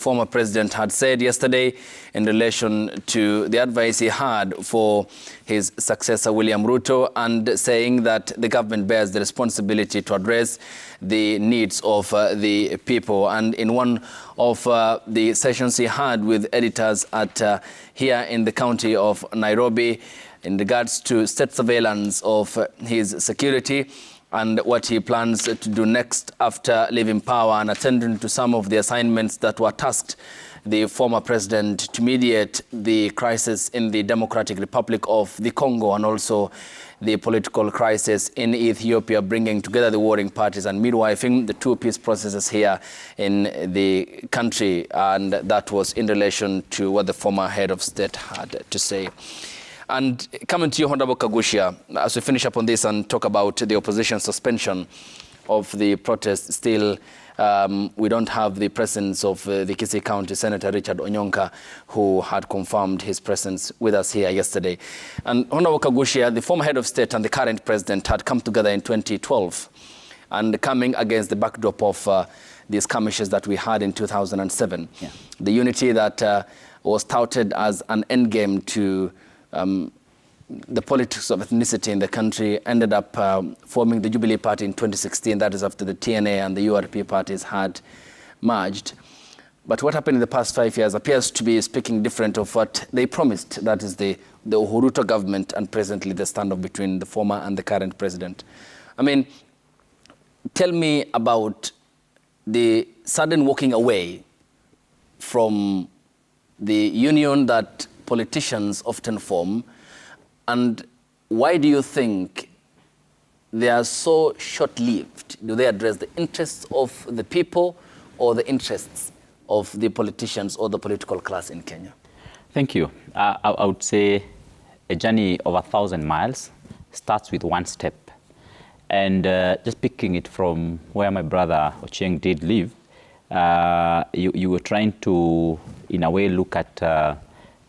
Former president had said yesterday in relation to the advice he had for his successor William Ruto, and saying that the government bears the responsibility to address the needs of the people. And in one of the sessions he had with editors at here in the county of Nairobi in regards to state surveillance of his security and what he plans to do next after leaving power, and attending to some of the assignments that were tasked the former president to mediate the crisis in the Democratic Republic of the Congo, and also the political crisis in Ethiopia, bringing together the warring parties and midwifing the two peace processes here in the country. And that was in relation to what the former head of state had to say. And coming to you, Honorable Kaguchia, as we finish up on this and talk about the opposition suspension of the protest, still we don't have the presence of the Kisii County Senator Richard Onyonka, who had confirmed his presence with us here yesterday. And Honorable Kaguchia, the former head of state and the current president had come together in 2012, and coming against the backdrop of these skirmishes that we had in 2007. Yeah. The unity that was touted as an endgame to the politics of ethnicity in the country ended up forming the Jubilee Party in 2016. That is after the TNA and the URP parties had merged. But what happened in the past 5 years appears to be speaking different of what they promised. That is the Uhuru government, and presently the standoff between the former and the current president. I mean, tell me about the sudden walking away from the union that politicians often form, and why do you think they are so short-lived? Do they address the interests of the people or the interests of the politicians or the political class in Kenya? Thank you. I would say a journey of 1,000 miles starts with one step. And just picking it from where my brother Ochieng did live, you were trying to, in a way, look at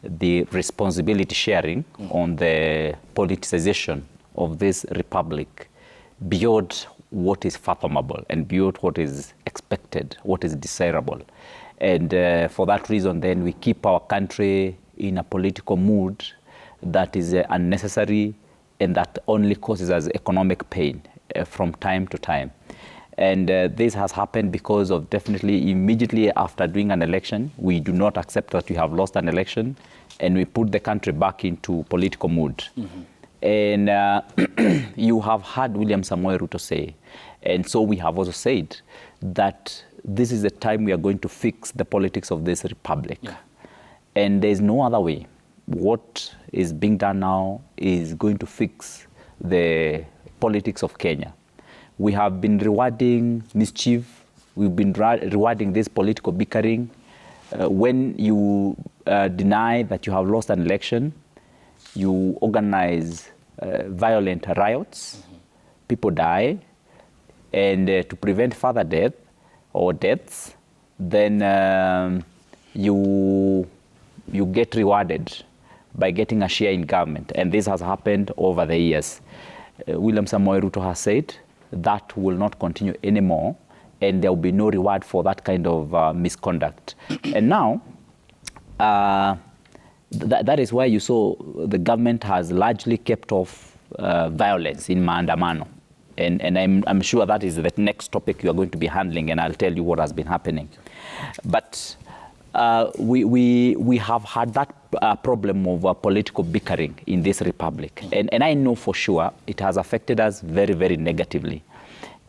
the responsibility sharing on the politicization of this republic beyond what is fathomable and beyond what is expected, what is desirable. And for that reason, then, we keep our country in a political mood that is unnecessary and that only causes us economic pain from time to time. And this has happened because of, definitely, immediately after doing an election, we do not accept that we have lost an election, and we put the country back into political mood. And you have heard William Samoei Ruto say, and so we have also said, that this is the time we are going to fix the politics of this republic. Yeah. And there's no other way. What is being done now is going to fix the politics of Kenya. We have been rewarding mischief. We've been rewarding this political bickering. When you deny that you have lost an election, you organize violent riots, people die, and to prevent further death or deaths, then you get rewarded by getting a share in government. And this has happened over the years. William Samoei Ruto has said that will not continue anymore, and there will be no reward for that kind of misconduct. And now, that is why you saw the government has largely kept off violence in maandamano. And I'm sure that is the next topic you are going to be handling, and I'll tell you what has been happening. But we have had that problem of political bickering in this republic. And I know for sure it has affected us very, very negatively.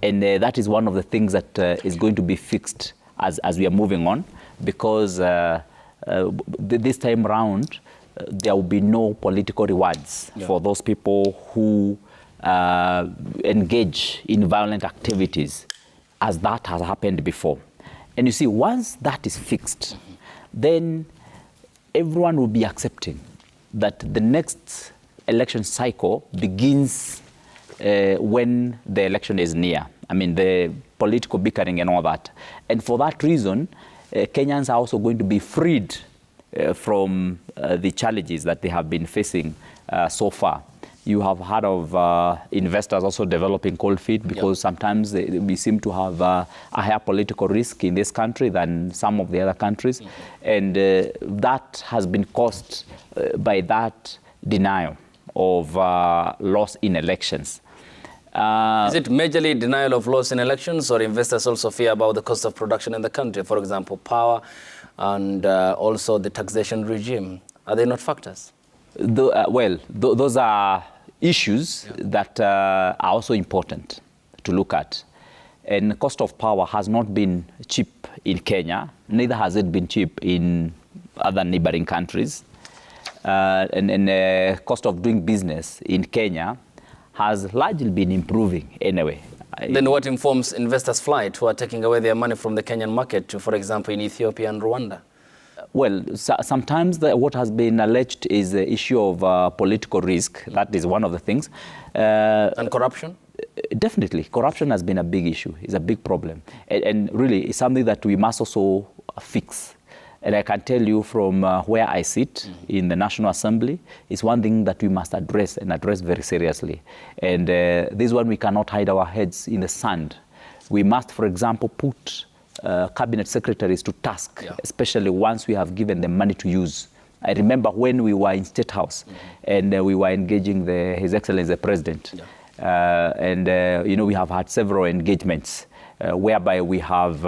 And that is one of the things that is going to be fixed as we are moving on, because this time round, there will be no political rewards for those people who engage in violent activities, as that has happened before. And you see, once that is fixed, then everyone will be accepting that the next election cycle begins when the election is near. I mean, the political bickering and all that. And for that reason, Kenyans are also going to be freed from the challenges that they have been facing so far. You have heard of investors also developing cold feet because sometimes we seem to have a higher political risk in this country than some of the other countries. And that has been caused by that denial of loss in elections. Is it majorly denial of loss in elections, or investors also fear about the cost of production in the country? For example, power and also the taxation regime. Are they not factors? Those are issues that are also important to look at. And the cost of power has not been cheap in Kenya, neither has it been cheap in other neighboring countries. And the cost of doing business in Kenya has largely been improving anyway. Then what informs investors' flight who are taking away their money from the Kenyan market to, for example, in Ethiopia and Rwanda? Well, sometimes what has been alleged is the issue of political risk. That is one of the things. And corruption? Definitely. Corruption has been a big issue. It's a big problem. And really, it's something that we must also fix. And I can tell you from where I sit in the National Assembly, it's one thing that we must address and address very seriously. And this one, we cannot hide our heads in the sand. We must, for example, put cabinet secretaries to task, especially once we have given them money to use. I remember when we were in State House and we were engaging His Excellency the President. We have had several engagements whereby we have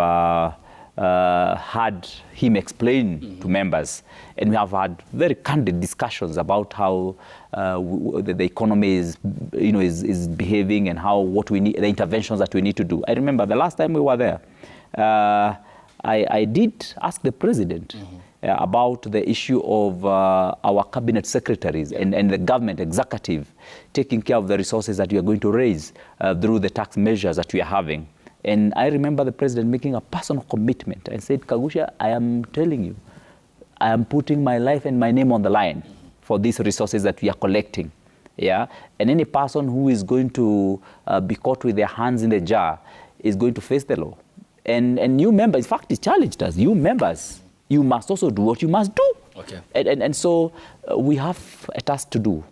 had him explain to members, and we have had very candid discussions about how the economy is behaving and what we need, the interventions that we need to do. I remember the last time we were there, I did ask the president about the issue of our cabinet secretaries and the government executive taking care of the resources that we are going to raise through the tax measures that we are having. And I remember the president making a personal commitment and said, Kaguchia, I am telling you, I am putting my life and my name on the line for these resources that we are collecting. Yeah? And any person who is going to be caught with their hands in the jar is going to face the law. And you members, in fact, he challenged us, you members, you must also do what you must do. Okay. And so we have a task to do.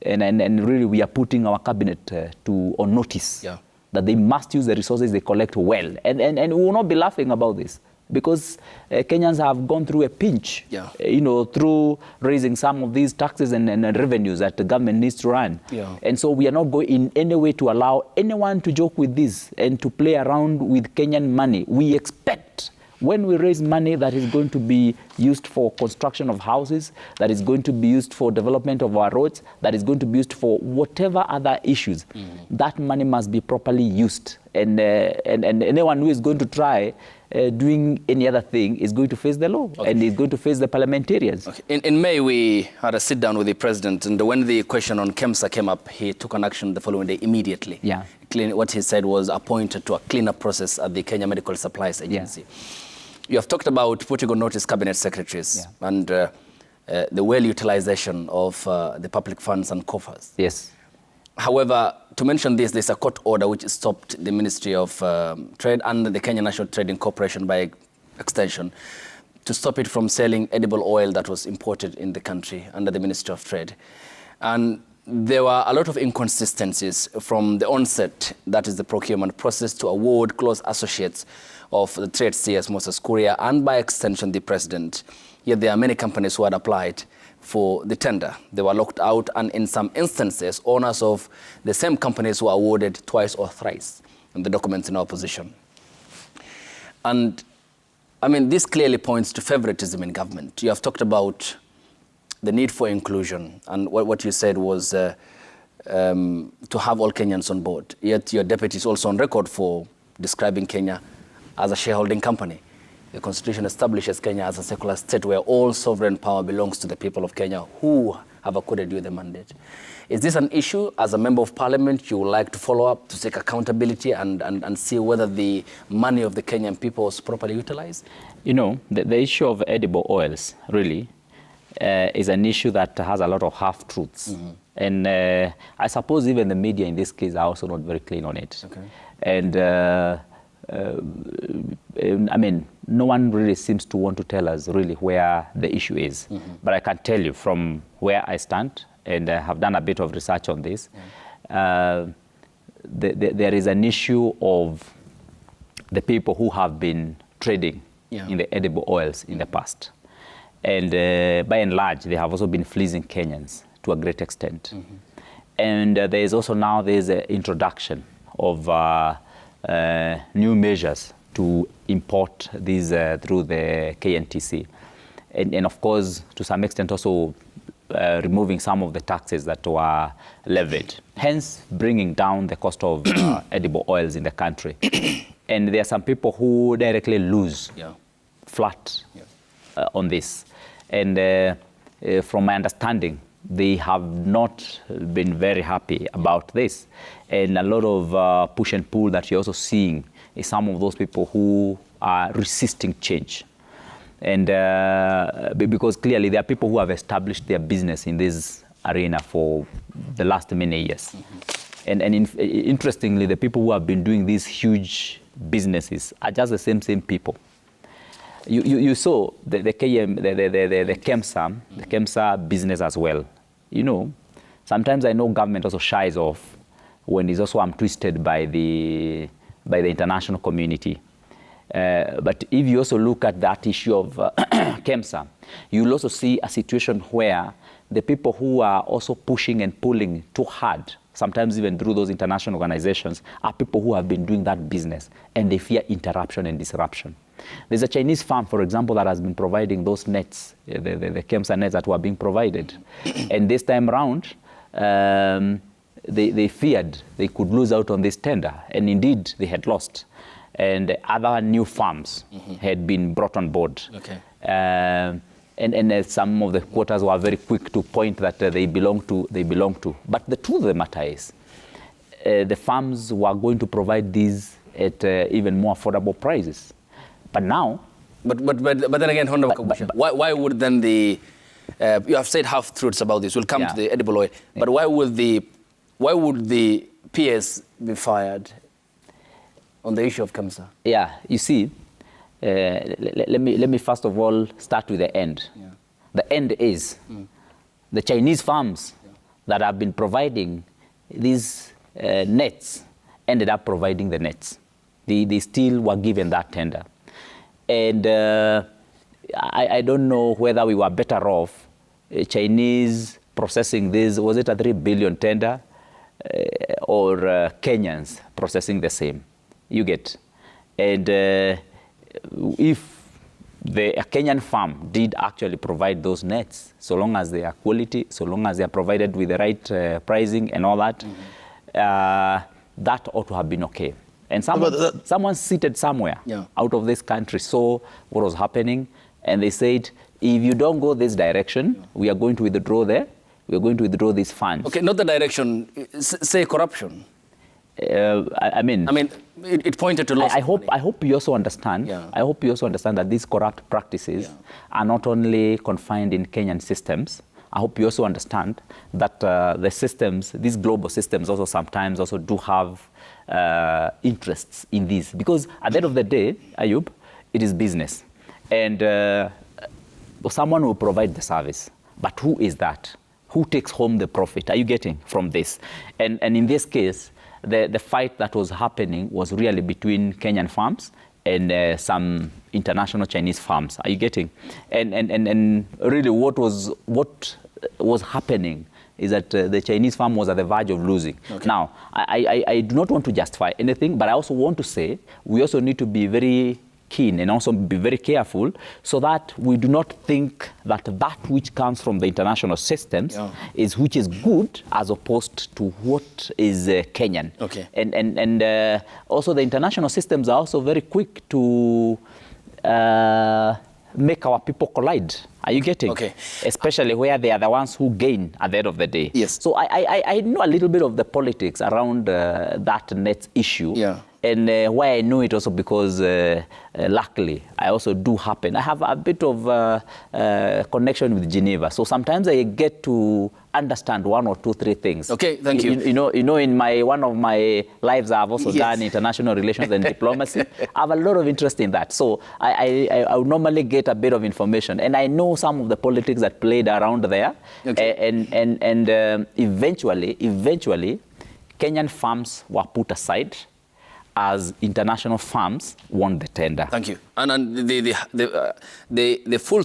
And really we are putting our cabinet on notice. Yeah. That they must use the resources they collect well. And we will not be laughing about this because Kenyans have gone through a pinch, through raising some of these taxes and revenues that the government needs to run. Yeah. And so we are not going in any way to allow anyone to joke with this and to play around with Kenyan money. We expect when we raise money that is going to be used for construction of houses, that is going to be used for development of our roads, that is going to be used for whatever other issues, that money must be properly used. And anyone who is going to try doing any other thing is going to face the law and is going to face the parliamentarians. Okay. In May, we had a sit-down with the president, and when the question on KEMSA came up, he took an action the following day immediately. Yeah. What he said was appointed to a cleanup process at the Kenya Medical Supplies Agency. Yeah. You have talked about putting on notice cabinet secretaries and the well utilization of the public funds and coffers. Yes. However, to mention this, there's a court order which stopped the Ministry of Trade and the Kenya National Trading Corporation by extension to stop it from selling edible oil that was imported in the country under the Ministry of Trade. And there were a lot of inconsistencies from the onset, that is the procurement process, to award close associates of the trade CS Moses Kuria and by extension the president. Yet there are many companies who had applied for the tender. They were locked out, and in some instances, owners of the same companies were awarded twice or thrice in the documents in our possession. And I mean, this clearly points to favoritism in government. You have talked about the need for inclusion, and what you said was to have all Kenyans on board. Yet your deputy is also on record for describing Kenya as a shareholding company. The Constitution establishes Kenya as a secular state where all sovereign power belongs to the people of Kenya who have accorded you the mandate. Is this an issue as a member of parliament you would like to follow up, to take accountability and see whether the money of the Kenyan people was properly utilized? You know, the issue of edible oils really is an issue that has a lot of half-truths. And I suppose even the media in this case are also not very clean on it. Okay. And I mean, no one really seems to want to tell us really where the issue is. But I can tell you from where I stand and have done a bit of research on this. There is an issue of the people who have been trading in the edible oils in the past. And by and large, they have also been fleecing Kenyans to a great extent. And there is also now there's an introduction of new measures to import these through the KNTC. And of course, to some extent also removing some of the taxes that were levied, hence bringing down the cost of edible oils in the country. And there are some people who directly lose flat on this. And from my understanding, they have not been very happy about this. And a lot of push and pull that you're also seeing is some of those people who are resisting change. And because clearly there are people who have established their business in this arena for the last many years. And interestingly, the people who have been doing these huge businesses are just the same people. You saw the KEMSA business as well. You know, sometimes I know government also shies off when it's also twisted by the international community. But if you also look at that issue of KEMSA, you'll also see a situation where the people who are also pushing and pulling too hard, sometimes even through those international organizations, are people who have been doing that business and they fear interruption and disruption. There's a Chinese firm, for example, that has been providing those nets, the KEMSA nets that were being provided. And this time around, they feared they could lose out on this tender. And indeed, they had lost. And other new farms had been brought on board. Okay. And some of the quotas were very quick to point that they belong to. But the truth of the matter is, the farms were going to provide these at even more affordable prices. But now... But then again, Honorable Kaguchia, why would then the... you have said half-truths about this. We'll come to the edible oil. But why would the PS be fired on the issue of KEMSA? Yeah, you see, let me first of all start with the end. Yeah. The end is the Chinese farms that have been providing these nets ended up providing the nets. They still were given that tender. And I don't know whether we were better off Chinese processing this, was it a 3 billion tender, or Kenyans processing the same. You get. And if a Kenyan farm did actually provide those nets, so long as they are quality, so long as they are provided with the right pricing and all that, that ought to have been okay. And someone seated somewhere out of this country saw what was happening, and they said, if you don't go this direction, we are going to withdraw we are going to withdraw these funds. Okay, not the direction, say corruption. I mean, it pointed to loss. I hope you also understand. I hope you also understand that these corrupt practices are not only confined in Kenyan systems. I hope you also understand that the systems, these global systems, also sometimes also do have interests in this, because at the end of the day, Ayub, it is business, and someone will provide the service. But who is that? Who takes home the profit? Are you getting from this? And in this case, the fight that was happening was really between Kenyan farms and some international Chinese farms. Are you getting? And really what was happening is that the Chinese farm was at the verge of losing. Okay. Now, I do not want to justify anything, but I also want to say we also need to be very keen and also be very careful so that we do not think that which comes from the international systems is which is good as opposed to what is Kenyan. Okay. And also the international systems are also very quick to make our people collide. Are you getting? Okay. Especially where they are the ones who gain at the end of the day. Yes. So I know a little bit of the politics around that net issue. Yeah. And why I know it also because, luckily, I also do happen. I have a bit of connection with Geneva. So sometimes I get to understand 1 or 2, 3 things. Okay, thank you. You know, in one of my lives, I've also done international relations and diplomacy. I have a lot of interest in that. So I would normally get a bit of information. And I know know some of the politics that played around there. Okay. And eventually, Kenyan farms were put aside as international farms won the tender. Thank you. And the full